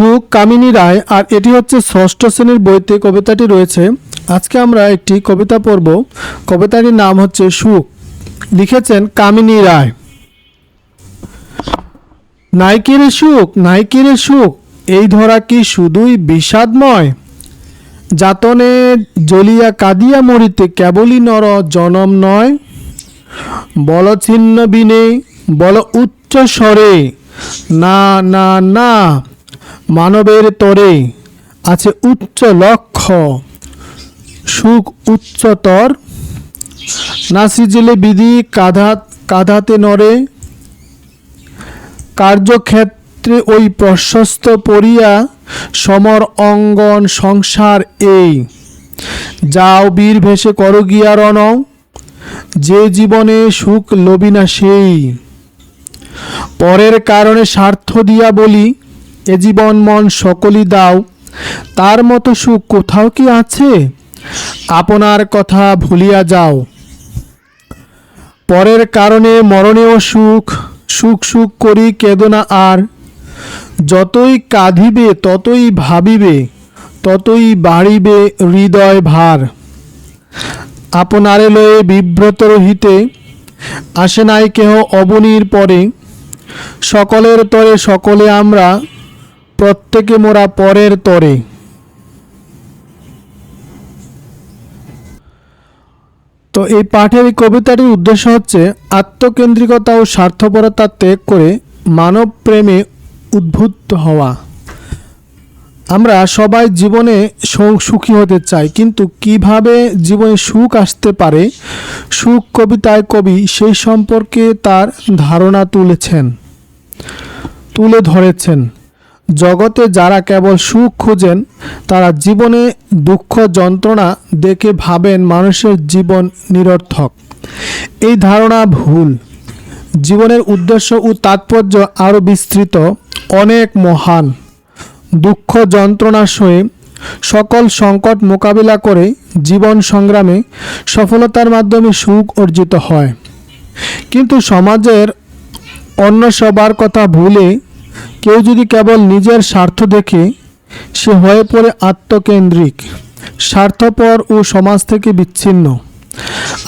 সুখ কামিনী রায়, আর এটি হচ্ছে ষষ্ঠ শ্রেণীর বইতে কবিতাটি রয়েছে। আজকে আমরা একটি কবিতা পড়ব। কবিতাটির নাম হচ্ছে সুখ। লিখেছেন কামিনী রায়। নাইকিরে সুখ, নাইকিরে সুখ, এই ধরা কি শুধুই বিষাদময়? যাতনে জ্বলিয়া কাঁদিয়া মরিতে কেবলই নর জনম নয়। বল ছিন্ন বিনে, বল উচ্চ স্বরে, না না না, মানবের তরে আছে উচ্চ লক্ষ্য, সুখ উচ্চতর। না সিজিলে বিধি কাঁধাতে নরে, কার্যক্ষেত্রে ওই প্রশস্ত পড়িয়া, সমর অঙ্গন সংসার এই। যাও বীর ভেসে করো গিয়া রণ, যে জীবনে সুখ লবি না সেই। পরের কারণে স্বার্থ দিয়া বলি, এ জীবন মন সকলই দাও। তার মতো সুখ কোথাও কি আছে? আপনার কথা ভুলিয়া যাও। পরের কারণে মরণেও সুখ, সুখ সুখ করি কেঁদো না আর। যতই কাঁদিবে ততই ভাবিবে, ততই বাড়িবে হৃদয় ভার। আপনারে লয়ে বিব্রত রহিতে, আসে নাই কেহ অবনীর পরে। সকলের তরে সকলে আমরা, প্রত্যেকে মোরা পরের তরে। তো এই পাঠের এই কবিতাটির উদ্দেশ্য হচ্ছে আত্মকেন্দ্রিকতা ও স্বার্থপরতা ত্যাগ করে মানব প্রেমে উদ্বুদ্ধ হওয়া। আমরা সবাই জীবনে সুখী হতে চাই, কিন্তু কিভাবে জীবনে সুখ আসতে পারে, সুখ কবিতায় কবি সেই সম্পর্কে তার ধারণা তুলে ধরেছেন। জগতে যারা কেবল সুখ খুঁজেন, তারা জীবনে দুঃখ যন্ত্রণা দেখে ভাবেন মানুষের জীবন নিরর্থক। এই ধারণা ভুল। জীবনের উদ্দেশ্য ও তাৎপর্য আরও বিস্তৃত, অনেক মহান। দুঃখ যন্ত্রণা সয়ে সকল সংকট মোকাবিলা করে জীবন সংগ্রামে সফলতার মাধ্যমে সুখ অর্জিত হয়। কিন্তু সমাজের অন্য সবার কথা ভুলে কেউ যদি কেবল নিজের স্বার্থ দেখে, সে হয়ে পড়ে আত্মকেন্দ্রিক, স্বার্থপর ও সমাজ থেকে বিচ্ছিন্ন।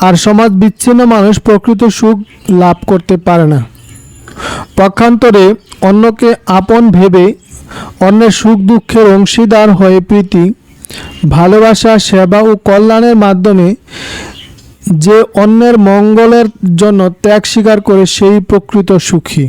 আর সমাজ বিচ্ছিন্ন মানুষ প্রকৃত সুখ লাভ করতে পারে না। পক্ষান্তরে অন্যকে আপন ভেবে অন্যের সুখ দুঃখের অংশীদার হয়ে প্রীতি, ভালোবাসা, সেবা ও কল্যাণের মাধ্যমে যে অন্যের মঙ্গলের জন্য ত্যাগ স্বীকার করে, সেই প্রকৃত সুখী।